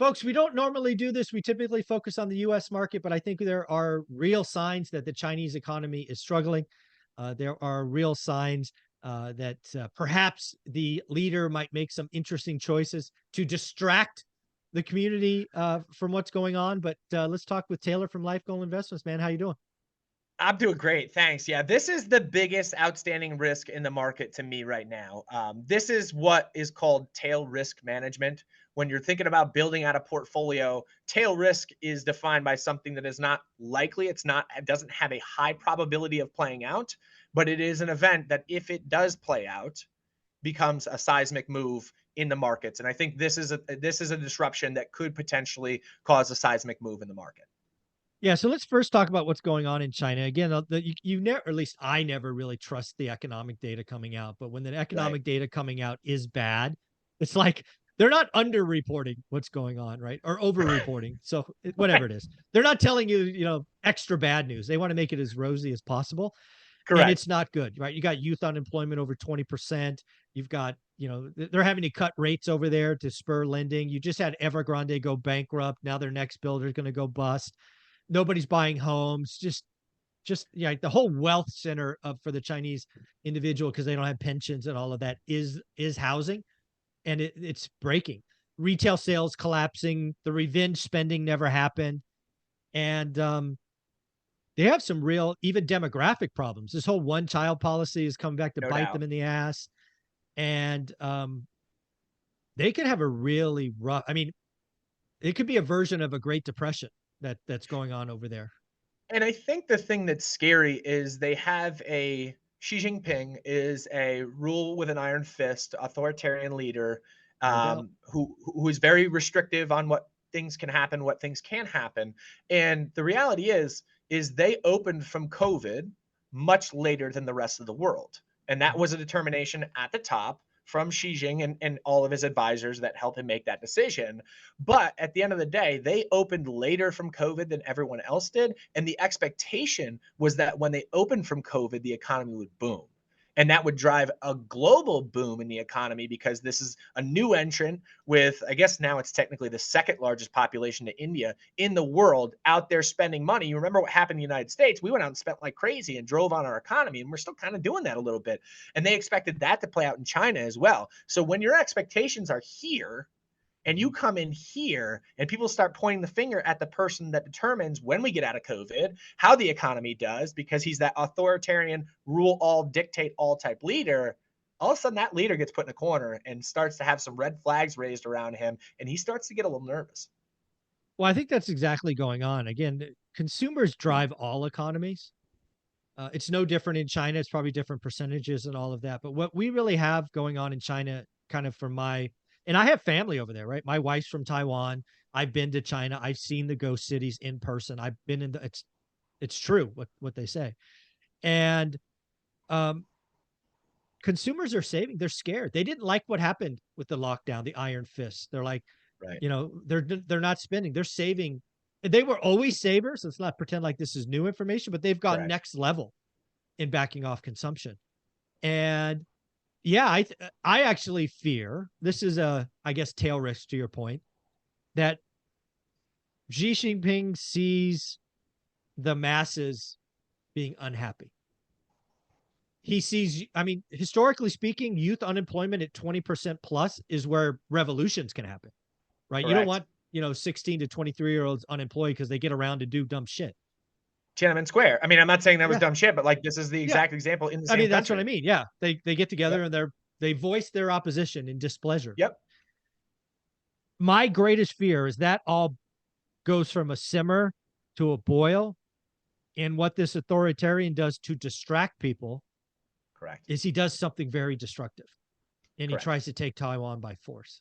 Folks, we don't normally do this. We typically focus on the US market, but I think there are real signs that the Chinese economy is struggling. There are real signs that perhaps the leader might make some interesting choices to distract the community from what's going on. But let's talk with Taylor from Life Goal Investments, man. How you doing? I'm doing great, thanks. Yeah, this is the biggest outstanding risk in the market to me right now. This is what is called tail risk management. When you're thinking about building out a portfolio, tail risk is defined by something that is not likely. It doesn't have a high probability of playing out, but it is an event that if it does play out, becomes a seismic move in the markets. And I think this is a disruption that could potentially cause a seismic move in the market. Yeah, so let's first talk about what's going on in China. Again, you never, or at least I never really trust the economic data coming out. But when the Right. economic data coming out is bad, it's like they're not underreporting what's going on, right? Or overreporting. So whatever it is, they're not telling you, extra bad news. They want to make it as rosy as possible, and Correct. it's not good, right? You got youth unemployment over 20%. You've got, they're having to cut rates over there to spur lending. You just had Evergrande go bankrupt. Now their next builder is going to go bust. Nobody's buying homes. Just yeah, the whole wealth center of for the Chinese individual, because they don't have pensions and all of that, is housing, and it's breaking. Retail sales collapsing. The revenge spending never happened, and they have some real even demographic problems. This whole one child policy is coming back to No bite doubt. them in the ass, and they could have a really rough. I mean, it could be a version of a Great Depression that's going on over there. And I think the thing that's scary is they have a Xi Jinping is a rule with an iron fist, authoritarian leader, No doubt. who is very restrictive on what things can happen, what things can happen. And the reality is they opened from COVID much later than the rest of the world. And that was a determination at the top from Xi Jinping and all of his advisors that helped him make that decision. But at the end of the day, they opened later from COVID than everyone else did. And the expectation was that when they opened from COVID, the economy would boom. And that would drive a global boom in the economy because this is a new entrant with, I guess now it's technically the second largest population to India in the world out there spending money. You remember what happened in the United States? We went out and spent like crazy and drove on our economy, and we're still kind of doing that a little bit. And they expected that to play out in China as well. So when your expectations are here, and you come in here and people start pointing the finger at the person that determines when we get out of COVID, how the economy does, because he's that authoritarian, rule all, dictate all type leader. All of a sudden, that leader gets put in a corner and starts to have some red flags raised around him, and he starts to get a little nervous. Well, I think that's exactly going on. Again, consumers drive all economies. It's no different in China. It's probably different percentages and all of that. But what we really have going on in China, kind of from and I have family over there, right? My wife's from Taiwan. I've been to China. I've seen the ghost cities in person. I've been in it's true what they say. And um, consumers are saving. They're scared. They didn't like what happened with the lockdown, the iron fist. They're like, Right. they're not spending, they're saving. They were always savers. Let's not pretend like this is new information, but they've gone Correct. next level in backing off consumption. And yeah, I actually fear this is a, I guess, tail risk to your point, that Xi Jinping sees the masses being unhappy. He sees, I mean, historically speaking, youth unemployment at 20% plus is where revolutions can happen, right? You don't Correct. want, 16 to 23-year-olds unemployed because they get around to do dumb shit. Tiananmen Square. I mean, I'm not saying that was Yeah. dumb shit, but like this is the Yeah. exact example in the I same mean, that's what I country. mean. Yeah. They get together Yep. and they voice their opposition and displeasure. Yep. My greatest fear is that all goes from a simmer to a boil. And what this authoritarian does to distract people Correct. is he does something very destructive, and he Correct. tries to take Taiwan by force.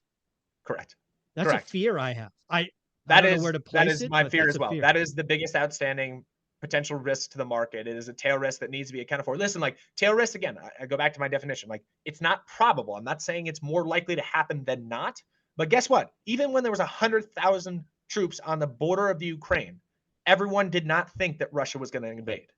Correct. That's a Correct. fear I have. I That don't know where is to that place is it, my but fear that's as a well. fear. That is the biggest outstanding potential risk to the market. It is a tail risk that needs to be accounted for. Listen, like tail risk again, I go back to my definition. Like it's not probable. I'm not saying it's more likely to happen than not. But guess what? Even when there was 100,000 troops on the border of the Ukraine, everyone did not think that Russia was going to invade.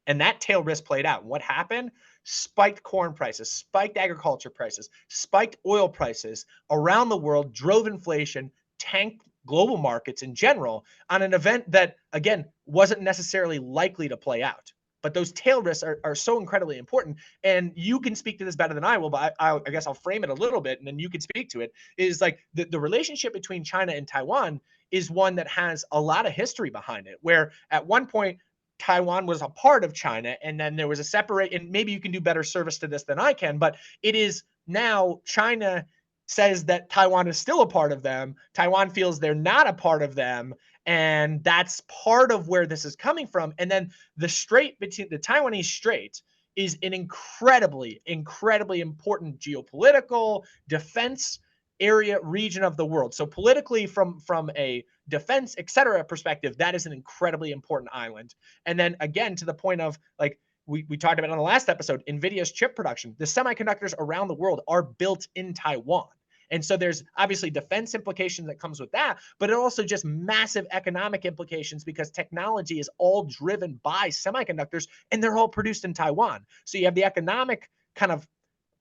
And that tail risk played out. What happened? Spiked corn prices, spiked agriculture prices, spiked oil prices around the world, drove inflation, tanked global markets in general on an event that, again, wasn't necessarily likely to play out. But those tail risks are so incredibly important. And you can speak to this better than I will, but I guess I'll frame it a little bit and then you can speak to it. Is like the relationship between China and Taiwan is one that has a lot of history behind it, where at one point, Taiwan was a part of China, and then there was a separate, and maybe you can do better service to this than I can, but it is now China says that Taiwan is still a part of them. Taiwan feels they're not a part of them. And that's part of where this is coming from. And then the strait between the Taiwanese Strait is an incredibly, incredibly important geopolitical defense area region of the world. So politically, from a defense, et cetera, perspective, that is an incredibly important island. And then again, to the point of like, we talked about on the last episode, NVIDIA's chip production, the semiconductors around the world are built in Taiwan. And so there's obviously defense implications that comes with that, but it also just massive economic implications because technology is all driven by semiconductors and they're all produced in Taiwan. So you have the economic kind of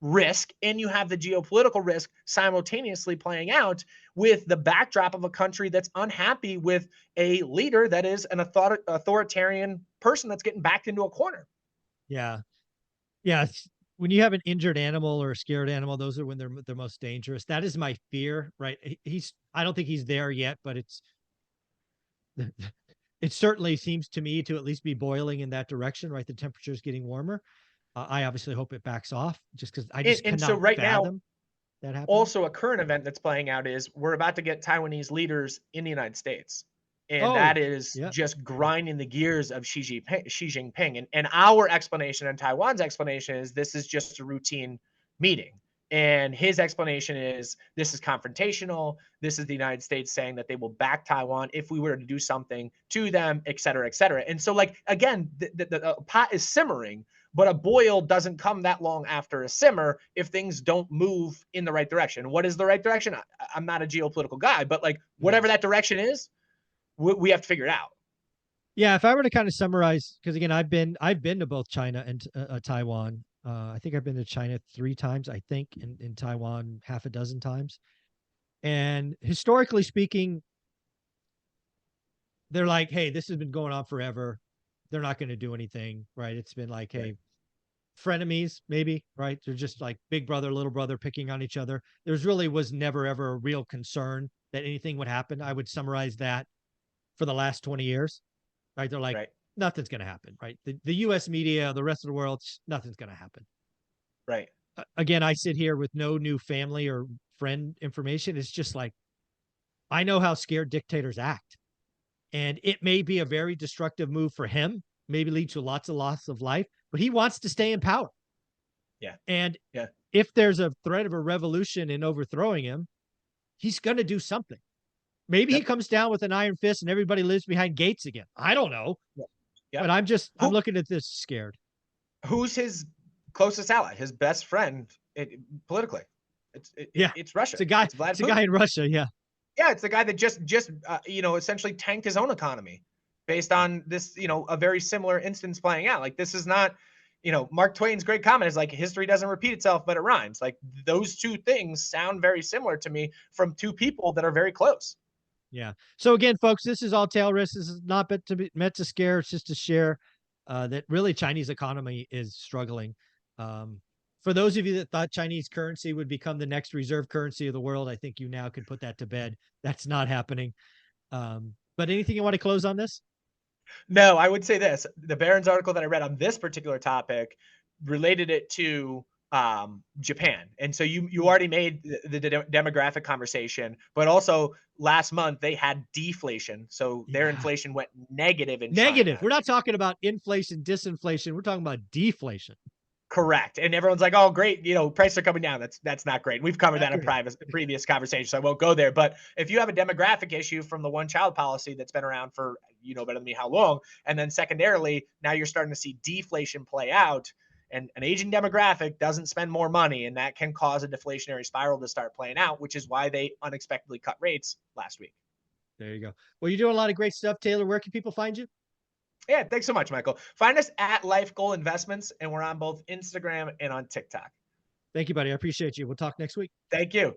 risk and you have the geopolitical risk simultaneously playing out with the backdrop of a country that's unhappy with a leader that is an authoritarian person that's getting backed into a corner. Yeah. Yeah. When you have an injured animal or a scared animal, those are when they're most dangerous. That is my fear, right? I don't think he's there yet, but it certainly seems to me to at least be boiling in that direction, right? The temperature is getting warmer. I obviously hope it backs off just because I just And so cannot right now, fathom that happening. also a current event that's playing out is we're about to get Taiwanese leaders in the United States. And Oh, that is yeah. just grinding the gears of Xi Jinping. And our explanation and Taiwan's explanation is this is just a routine meeting. And his explanation is this is confrontational. This is the United States saying that they will back Taiwan if we were to do something to them, et cetera, et cetera. And so, like, again, the pot is simmering, but a boil doesn't come that long after a simmer if things don't move in the right direction. What is the right direction? I'm not a geopolitical guy, but like whatever that direction is, we have to figure it out. Yeah, if I were to kind of summarize, because again, I've been to both China and Taiwan. I think I've been to China 3 times. I think in Taiwan half a dozen times. And historically speaking, they're like, hey, this has been going on forever. They're not going to do anything, right? It's been like, hey, frenemies, maybe, right? They're just like big brother, little brother picking on each other. There's really was never ever a real concern that anything would happen. I would summarize that for the last 20 years, right? They're like, Right. nothing's going to happen, right? The US media, the rest of the world, nothing's going to happen. Right. Again, I sit here with no new family or friend information. It's just like, I know how scared dictators act. And it may be a very destructive move for him, maybe lead to lots of loss of life, but he wants to stay in power. Yeah. And Yeah. if there's a threat of a revolution in overthrowing him, he's going to do something. Maybe he comes down with an iron fist and everybody lives behind gates again. I don't know. But I'm looking at this scared. Who's his closest ally, his best friend politically? It's Russia. It's a guy. It's Vlad It's Putin. a guy in Russia. Yeah. Yeah, it's the guy that just essentially tanked his own economy based on this, a very similar instance playing out. Like this is not, Mark Twain's great comment is like history doesn't repeat itself, but it rhymes. Like those two things sound very similar to me from two people that are very close. Yeah. So again, folks, this is all tail risk. This is not meant to scare. It's just to share that really Chinese economy is struggling. For those of you that thought Chinese currency would become the next reserve currency of the world, I think you now could put that to bed. That's not happening. But anything you want to close on this? No, I would say this. The Barron's article that I read on this particular topic related it to Japan. And so you already made the demographic conversation, but also last month they had deflation. So their inflation went negative in Negative. China. We're not talking about inflation, disinflation. We're talking about deflation. Correct. And everyone's like, oh, great. Prices are coming down. That's not great. We've covered that in previous conversation, so I won't go there. But if you have a demographic issue from the one child policy that's been around for, better than me how long, and then secondarily, now you're starting to see deflation play out, and an aging demographic doesn't spend more money, and that can cause a deflationary spiral to start playing out, which is why they unexpectedly cut rates last week. There you go. Well, you're doing a lot of great stuff, Taylor. Where can people find you? Yeah, thanks so much, Michael. Find us at Life Goal Investments, and we're on both Instagram and on TikTok. Thank you, buddy. I appreciate you. We'll talk next week. Thank you.